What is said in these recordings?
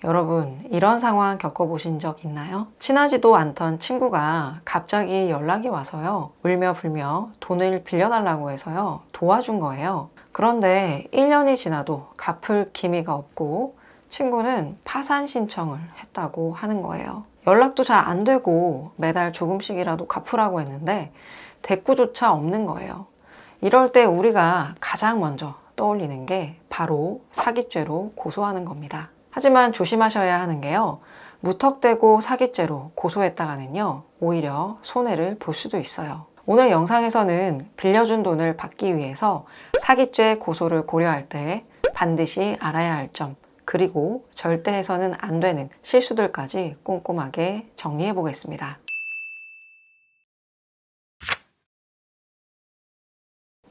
여러분, 이런 상황 겪어보신 적 있나요? 친하지도 않던 친구가 갑자기 연락이 와서요. 울며 불며 돈을 빌려달라고 해서요. 도와준 거예요. 그런데 1년이 지나도 갚을 기미가 없고 친구는 파산 신청을 했다고 하는 거예요. 연락도 잘 안 되고 매달 조금씩이라도 갚으라고 했는데 대꾸조차 없는 거예요. 이럴 때 우리가 가장 먼저 떠올리는 게 바로 사기죄로 고소하는 겁니다. 하지만 조심하셔야 하는 게요. 무턱대고 사기죄로 고소했다가는요. 오히려 손해를 볼 수도 있어요. 오늘 영상에서는 빌려준 돈을 받기 위해서 사기죄 고소를 고려할 때 반드시 알아야 할 점, 그리고 절대 해서는 안 되는 실수들까지 꼼꼼하게 정리해 보겠습니다.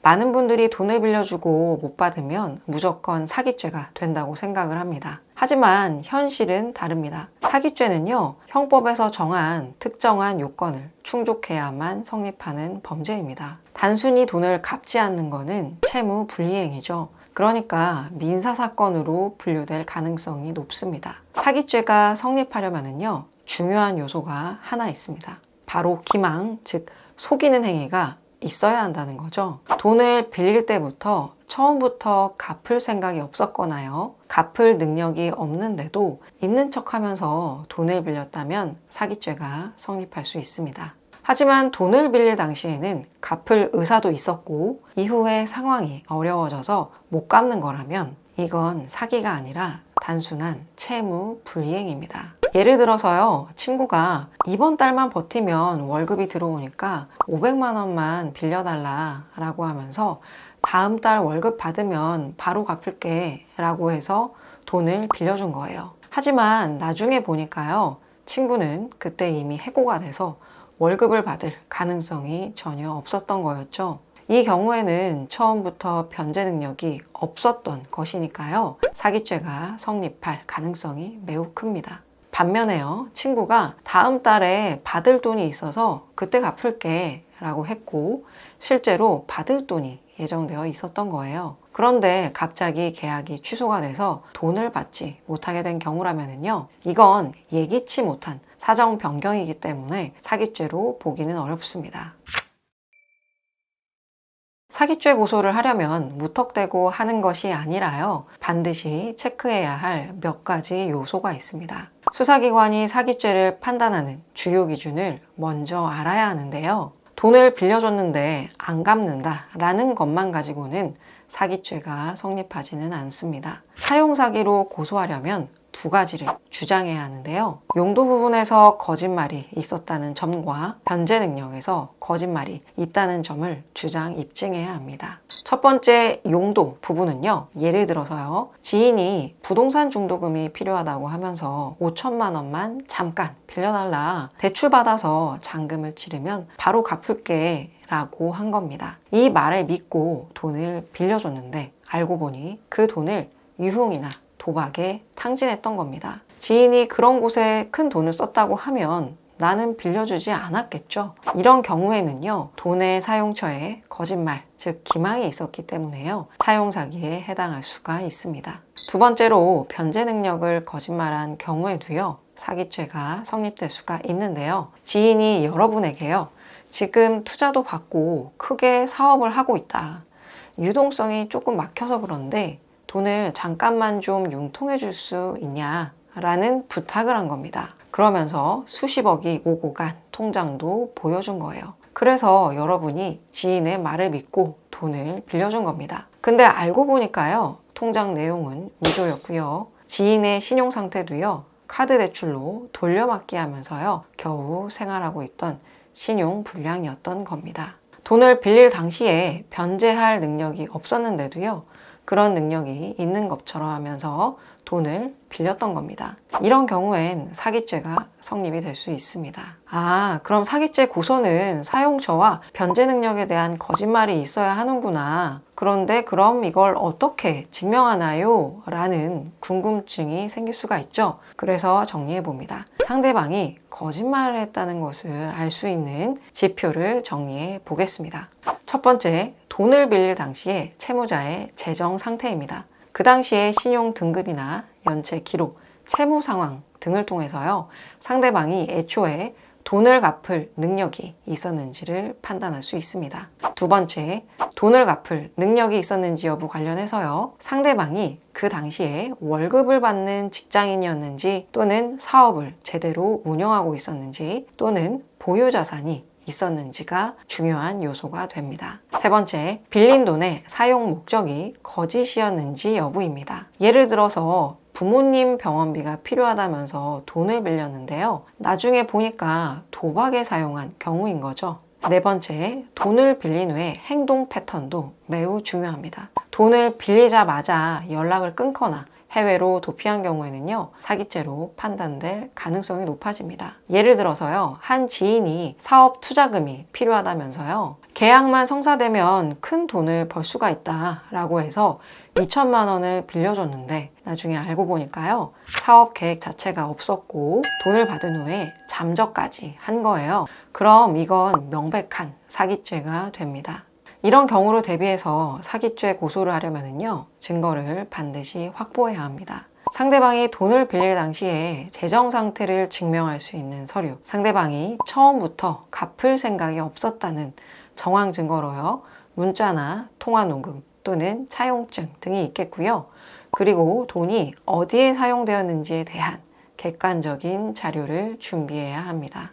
많은 분들이 돈을 빌려주고 못 받으면 무조건 사기죄가 된다고 생각을 합니다. 하지만 현실은 다릅니다. 사기죄는요, 형법에서 정한 특정한 요건을 충족해야만 성립하는 범죄입니다. 단순히 돈을 갚지 않는 것은 채무 불이행이죠. 그러니까 민사사건으로 분류될 가능성이 높습니다. 사기죄가 성립하려면요, 중요한 요소가 하나 있습니다. 바로 기망, 즉 속이는 행위가 있어야 한다는 거죠. 돈을 빌릴 때부터 처음부터 갚을 생각이 없었거나요. 갚을 능력이 없는데도 있는 척 하면서 돈을 빌렸다면 사기죄가 성립할 수 있습니다. 하지만 돈을 빌릴 당시에는 갚을 의사도 있었고 이후에 상황이 어려워져서 못 갚는 거라면 이건 사기가 아니라 단순한 채무 불이행입니다. 예를 들어서요, 친구가 이번 달만 버티면 월급이 들어오니까 500만 원만 빌려달라 라고 하면서 다음 달 월급 받으면 바로 갚을게 라고 해서 돈을 빌려준 거예요. 하지만 나중에 보니까요, 친구는 그때 이미 해고가 돼서 월급을 받을 가능성이 전혀 없었던 거였죠. 이 경우에는 처음부터 변제 능력이 없었던 것이니까요, 사기죄가 성립할 가능성이 매우 큽니다. 반면에요, 친구가 다음 달에 받을 돈이 있어서 그때 갚을게 라고 했고 실제로 받을 돈이 예정되어 있었던 거예요. 그런데 갑자기 계약이 취소가 돼서 돈을 받지 못하게 된 경우라면요, 이건 예기치 못한 사정 변경이기 때문에 사기죄로 보기는 어렵습니다. 사기죄 고소를 하려면 무턱대고 하는 것이 아니라요, 반드시 체크해야 할 몇 가지 요소가 있습니다. 수사기관이 사기죄를 판단하는 주요 기준을 먼저 알아야 하는데요. 돈을 빌려줬는데 안 갚는다 라는 것만 가지고는 사기죄가 성립하지는 않습니다. 사용사기로 고소하려면 두 가지를 주장해야 하는데요. 용도 부분에서 거짓말이 있었다는 점과 변제 능력에서 거짓말이 있다는 점을 주장 입증해야 합니다. 첫 번째 용도 부분은요, 예를 들어서요, 지인이 부동산 중도금이 필요하다고 하면서 5천만 원만 잠깐 빌려달라, 대출받아서 잔금을 치르면 바로 갚을게 라고 한 겁니다. 이 말을 믿고 돈을 빌려줬는데 알고 보니 그 돈을 유흥이나 도박에 탕진했던 겁니다. 지인이 그런 곳에 큰 돈을 썼다고 하면 나는 빌려주지 않았겠죠. 이런 경우에는요, 돈의 사용처에 거짓말, 즉 기망이 있었기 때문에요, 사용사기에 해당할 수가 있습니다. 두 번째로 변제 능력을 거짓말한 경우에도요, 사기죄가 성립될 수가 있는데요. 지인이 여러분에게요, 지금 투자도 받고 크게 사업을 하고 있다, 유동성이 조금 막혀서 그런데 돈을 잠깐만 좀 융통해 줄 수 있냐 라는 부탁을 한 겁니다. 그러면서 수십억이 오고 간 통장도 보여준 거예요. 그래서 여러분이 지인의 말을 믿고 돈을 빌려준 겁니다. 근데 알고 보니까요, 통장 내용은 위조였고요, 지인의 신용 상태도요, 카드 대출로 돌려막기 하면서요, 겨우 생활하고 있던 신용 불량이었던 겁니다. 돈을 빌릴 당시에 변제할 능력이 없었는데도요, 그런 능력이 있는 것처럼 하면서 돈을 빌렸던 겁니다. 이런 경우엔 사기죄가 성립이 될 수 있습니다. 그럼 사기죄 고소는 사용처와 변제 능력에 대한 거짓말이 있어야 하는구나. 그런데 그럼 이걸 어떻게 증명하나요? 라는 궁금증이 생길 수가 있죠. 그래서 정리해 봅니다. 상대방이 거짓말을 했다는 것을 알 수 있는 지표를 정리해 보겠습니다. 첫 번째, 돈을 빌릴 당시에 채무자의 재정 상태입니다. 그 당시에 신용 등급이나 연체 기록, 채무 상황 등을 통해서요, 상대방이 애초에 돈을 갚을 능력이 있었는지를 판단할 수 있습니다. 두 번째, 돈을 갚을 능력이 있었는지 여부 관련해서요, 상대방이 그 당시에 월급을 받는 직장인이었는지, 또는 사업을 제대로 운영하고 있었는지, 또는 보유 자산이 있었는지가 중요한 요소가 됩니다. 세 번째, 빌린 돈의 사용 목적이 거짓이었는지 여부입니다. 예를 들어서 부모님 병원비가 필요하다면서 돈을 빌렸는데요, 나중에 보니까 도박에 사용한 경우인 거죠. 네 번째, 돈을 빌린 후에 행동 패턴도 매우 중요합니다. 돈을 빌리자마자 연락을 끊거나 해외로 도피한 경우에는요, 사기죄로 판단될 가능성이 높아집니다. 예를 들어서요, 한 지인이 사업 투자금이 필요하다면서요, 계약만 성사되면 큰 돈을 벌 수가 있다 라고 해서 2천만 원을 빌려줬는데, 나중에 알고 보니까요, 사업 계획 자체가 없었고 돈을 받은 후에 잠적까지 한 거예요. 그럼 이건 명백한 사기죄가 됩니다. 이런 경우로 대비해서 사기죄 고소를 하려면요, 증거를 반드시 확보해야 합니다. 상대방이 돈을 빌릴 당시에 재정 상태를 증명할 수 있는 서류, 상대방이 처음부터 갚을 생각이 없었다는 정황 증거로요, 문자나 통화 녹음 또는 차용증 등이 있겠고요. 그리고 돈이 어디에 사용되었는지에 대한 객관적인 자료를 준비해야 합니다.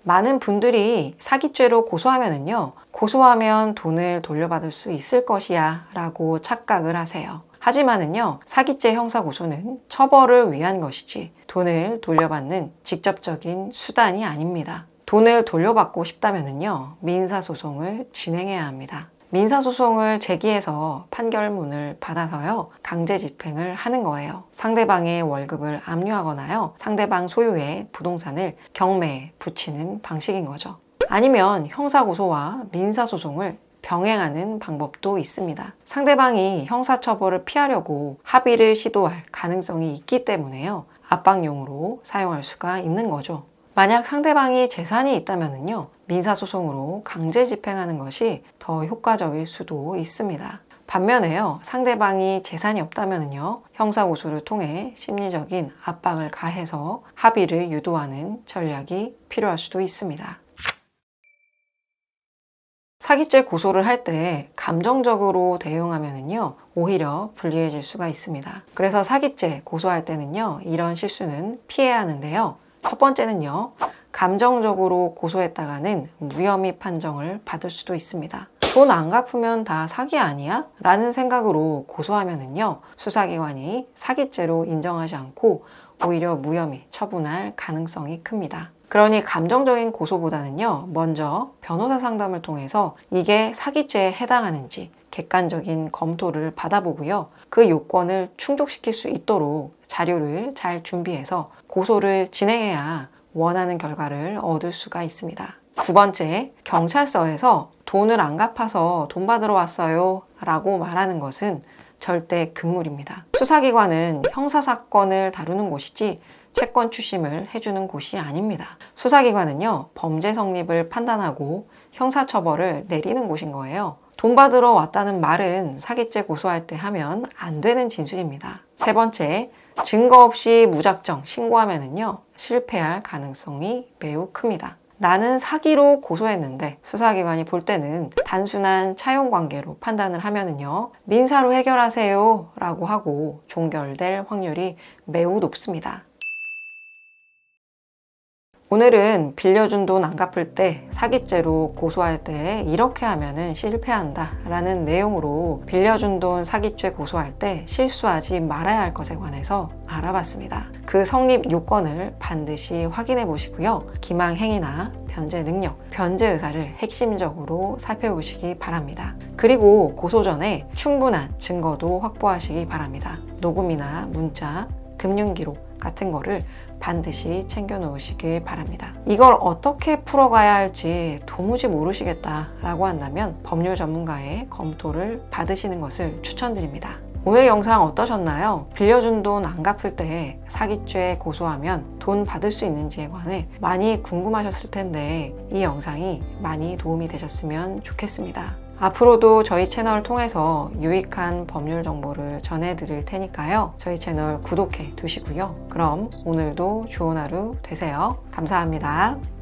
많은 분들이 사기죄로 고소하면은요, 고소하면 돈을 돌려받을 수 있을 것이야 라고 착각을 하세요. 하지만은요, 사기죄 형사고소는 처벌을 위한 것이지 돈을 돌려받는 직접적인 수단이 아닙니다. 돈을 돌려받고 싶다면은요, 민사소송을 진행해야 합니다. 민사소송을 제기해서 판결문을 받아서요, 강제 집행을 하는 거예요. 상대방의 월급을 압류하거나요, 상대방 소유의 부동산을 경매에 붙이는 방식인 거죠. 아니면 형사고소와 민사소송을 병행하는 방법도 있습니다. 상대방이 형사처벌을 피하려고 합의를 시도할 가능성이 있기 때문에요, 압박용으로 사용할 수가 있는 거죠. 만약 상대방이 재산이 있다면요, 민사소송으로 강제 집행하는 것이 더 효과적일 수도 있습니다. 반면에요, 상대방이 재산이 없다면요, 형사고소를 통해 심리적인 압박을 가해서 합의를 유도하는 전략이 필요할 수도 있습니다. 사기죄 고소를 할 때 감정적으로 대응하면요, 오히려 불리해질 수가 있습니다. 그래서 사기죄 고소할 때는요, 이런 실수는 피해야 하는데요. 첫 번째는요, 감정적으로 고소했다가는 무혐의 판정을 받을 수도 있습니다. 돈 안 갚으면 다 사기 아니야? 라는 생각으로 고소하면은요, 수사기관이 사기죄로 인정하지 않고 오히려 무혐의 처분할 가능성이 큽니다. 그러니 감정적인 고소보다는요, 먼저 변호사 상담을 통해서 이게 사기죄에 해당하는지 객관적인 검토를 받아보고요, 그 요건을 충족시킬 수 있도록 자료를 잘 준비해서 고소를 진행해야 원하는 결과를 얻을 수가 있습니다. 두 번째, 경찰서에서 돈을 안 갚아서 돈 받으러 왔어요 라고 말하는 것은 절대 금물입니다. 수사기관은 형사사건을 다루는 곳이지 채권 추심을 해주는 곳이 아닙니다. 수사기관은요, 범죄 성립을 판단하고 형사처벌을 내리는 곳인 거예요. 돈 받으러 왔다는 말은 사기죄 고소할 때 하면 안 되는 진술입니다. 세 번째, 증거 없이 무작정 신고하면은요, 실패할 가능성이 매우 큽니다. 나는 사기로 고소했는데 수사기관이 볼 때는 단순한 차용관계로 판단을 하면은요, 민사로 해결하세요 라고 하고 종결될 확률이 매우 높습니다. 오늘은 빌려준 돈 안 갚을 때 사기죄로 고소할 때 이렇게 하면은 실패한다 라는 내용으로 빌려준 돈 사기죄 고소할 때 실수하지 말아야 할 것에 관해서 알아봤습니다. 그 성립 요건을 반드시 확인해 보시고요, 기망행위나 변제 능력, 변제 의사를 핵심적으로 살펴보시기 바랍니다. 그리고 고소 전에 충분한 증거도 확보하시기 바랍니다. 녹음이나 문자, 금융기록 같은 거를 반드시 챙겨 놓으시길 바랍니다. 이걸 어떻게 풀어가야 할지 도무지 모르시겠다 라고 한다면 법률 전문가의 검토를 받으시는 것을 추천드립니다. 오늘 영상 어떠셨나요? 빌려준 돈 안 갚을 때 사기죄 고소하면 돈 받을 수 있는지에 관해 많이 궁금하셨을 텐데 이 영상이 많이 도움이 되셨으면 좋겠습니다. 앞으로도 저희 채널 통해서 유익한 법률 정보를 전해드릴 테니까요. 저희 채널 구독해 두시고요. 그럼 오늘도 좋은 하루 되세요. 감사합니다.